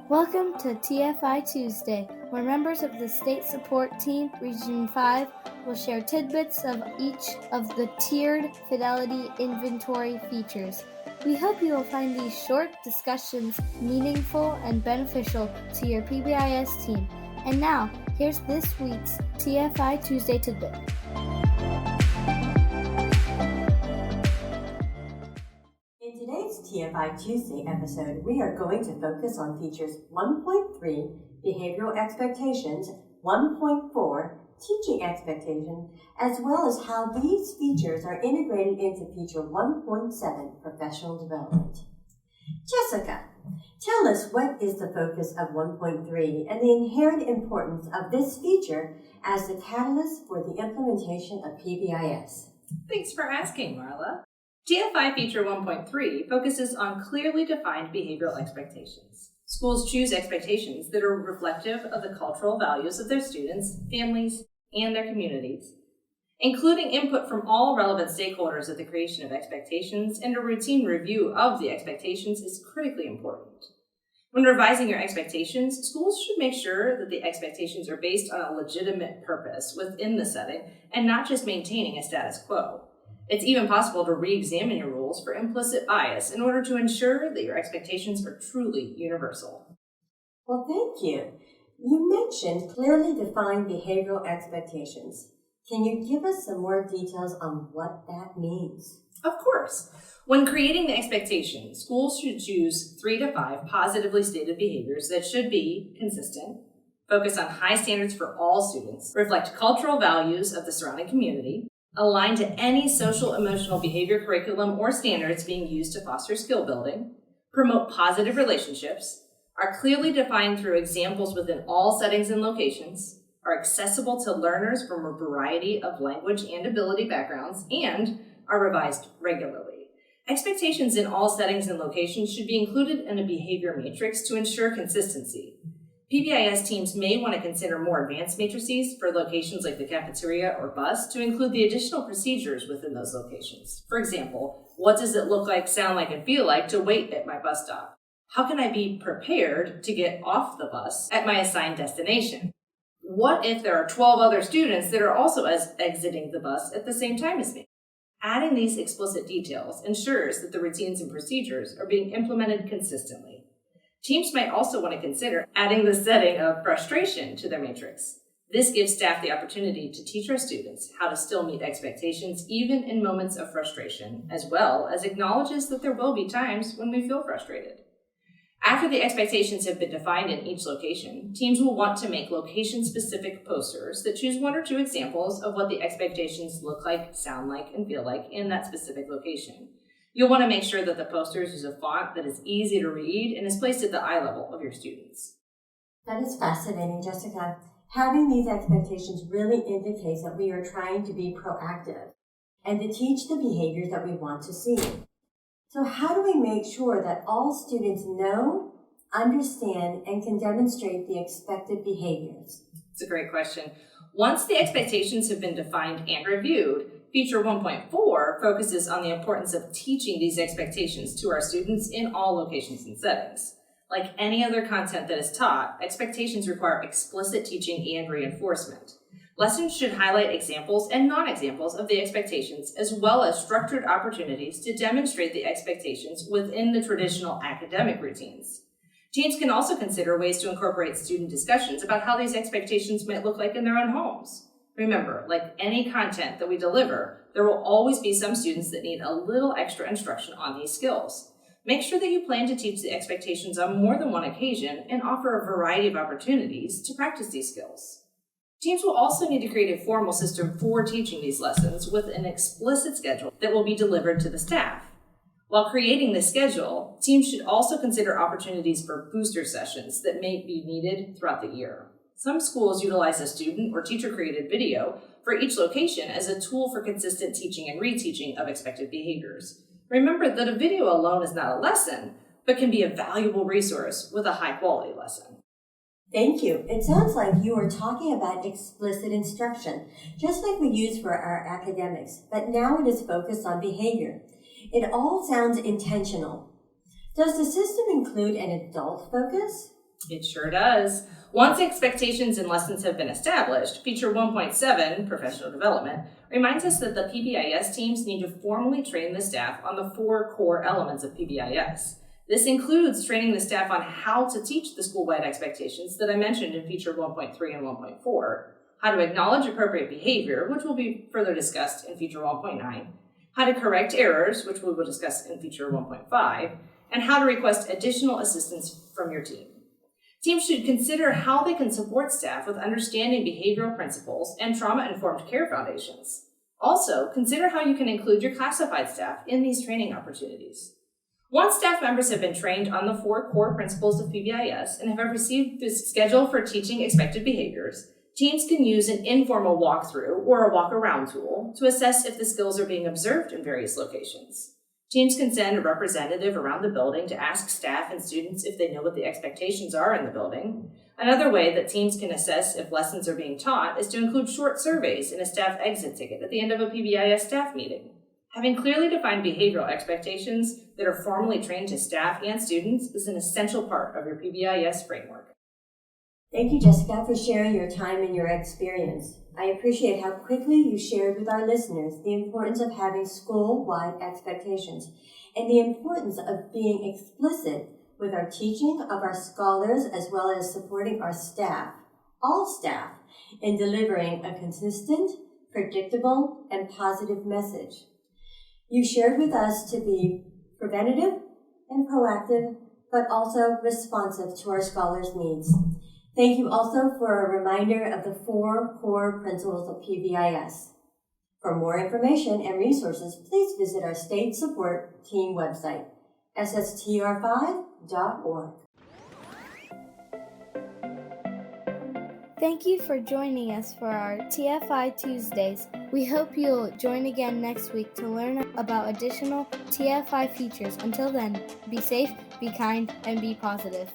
Welcome to TFI Tuesday, where members of the State Support Team, Region 5, will share tidbits of each of the tiered fidelity inventory features. We hope you will find these short discussions meaningful and beneficial to your PBIS team. And now, here's this week's TFI Tuesday tidbit. In today's TFI Tuesday episode, we are going to focus on features 1.3, Behavioral Expectations, 1.4, Teaching Expectation, as well as how these features are integrated into feature 1.7, Professional Development. Jessica, tell us what is the focus of 1.3 and the inherent importance of this feature as the catalyst for the implementation of PBIS. Thanks for asking, Marla. TFI Feature 1.3 focuses on clearly defined behavioral expectations. Schools choose expectations that are reflective of the cultural values of their students, families, and their communities, including input from all relevant stakeholders at the creation of expectations, and a routine review of the expectations is critically important. When revising your expectations, schools should make sure that the expectations are based on a legitimate purpose within the setting and not just maintaining a status quo. It's even possible to re-examine your rules for implicit bias in order to ensure that your expectations are truly universal. Well, thank you. You mentioned clearly defined behavioral expectations. Can you give us some more details on what that means? Of course. When creating the expectation, schools should choose 3 to 5 positively stated behaviors that should be consistent, focus on high standards for all students, reflect cultural values of the surrounding community, align to any social emotional behavior curriculum or standards being used to foster skill building, promote positive relationships, are clearly defined through examples within all settings and locations, are accessible to learners from a variety of language and ability backgrounds, and are revised regularly. Expectations in all settings and locations should be included in a behavior matrix to ensure consistency. PBIS teams may want to consider more advanced matrices for locations like the cafeteria or bus to include the additional procedures within those locations. For example, what does it look like, sound like, and feel like to wait at my bus stop? How can I be prepared to get off the bus at my assigned destination? What if there are 12 other students that are also exiting the bus at the same time as me? Adding these explicit details ensures that the routines and procedures are being implemented consistently. Teams might also want to consider adding the setting of frustration to their matrix. This gives staff the opportunity to teach our students how to still meet expectations even in moments of frustration, as well as acknowledges that there will be times when we feel frustrated. After the expectations have been defined in each location, teams will want to make location-specific posters that choose 1 or 2 examples of what the expectations look like, sound like, and feel like in that specific location. You'll want to make sure that the posters use a font that is easy to read and is placed at the eye level of your students. That is fascinating, Jessica. Having these expectations really indicates that we are trying to be proactive and to teach the behaviors that we want to see. So how do we make sure that all students know, understand, and can demonstrate the expected behaviors? It's a great question. Once the expectations have been defined and reviewed, Feature 1.4 focuses on the importance of teaching these expectations to our students in all locations and settings. Like any other content that is taught, expectations require explicit teaching and reinforcement. Lessons should highlight examples and non-examples of the expectations, as well as structured opportunities to demonstrate the expectations within the traditional academic routines. Teams can also consider ways to incorporate student discussions about how these expectations might look like in their own homes. Remember, like any content that we deliver, there will always be some students that need a little extra instruction on these skills. Make sure that you plan to teach the expectations on more than one occasion and offer a variety of opportunities to practice these skills. Teams will also need to create a formal system for teaching these lessons with an explicit schedule that will be delivered to the staff. While creating the schedule, teams should also consider opportunities for booster sessions that may be needed throughout the year. Some schools utilize a student or teacher-created video for each location as a tool for consistent teaching and reteaching of expected behaviors. Remember that a video alone is not a lesson, but can be a valuable resource with a high-quality lesson. Thank you. It sounds like you are talking about explicit instruction, just like we use for our academics, but now it is focused on behavior. It all sounds intentional. Does the system include an adult focus? It sure does. Once expectations and lessons have been established, Feature 1.7, Professional Development, reminds us that the PBIS teams need to formally train the staff on the 4 core elements of PBIS. This includes training the staff on how to teach the school-wide expectations that I mentioned in Feature 1.3 and 1.4, how to acknowledge appropriate behavior, which will be further discussed in Feature 1.9, how to correct errors, which we will discuss in Feature 1.5, and how to request additional assistance from your team. Teams should consider how they can support staff with understanding behavioral principles and trauma-informed care foundations. Also, consider how you can include your classified staff in these training opportunities. Once staff members have been trained on the 4 core principles of PBIS and have received this schedule for teaching expected behaviors, teams can use an informal walkthrough or a walk-around tool to assess if the skills are being observed in various locations. Teams can send a representative around the building to ask staff and students if they know what the expectations are in the building. Another way that teams can assess if lessons are being taught is to include short surveys in a staff exit ticket at the end of a PBIS staff meeting. Having clearly defined behavioral expectations that are formally trained to staff and students is an essential part of your PBIS framework. Thank you, Jessica, for sharing your time and your experience. I appreciate how quickly you shared with our listeners the importance of having school-wide expectations and the importance of being explicit with our teaching of our scholars as well as supporting our staff, all staff, in delivering a consistent, predictable, and positive message. You shared with us to be preventative and proactive, but also responsive to our scholars' needs. Thank you also for a reminder of the 4 core principles of PBIS. For more information and resources, please visit our State Support Team website, sstr5.org. Thank you for joining us for our TFI Tuesdays. We hope you'll join again next week to learn about additional TFI features. Until then, be safe, be kind, and be positive.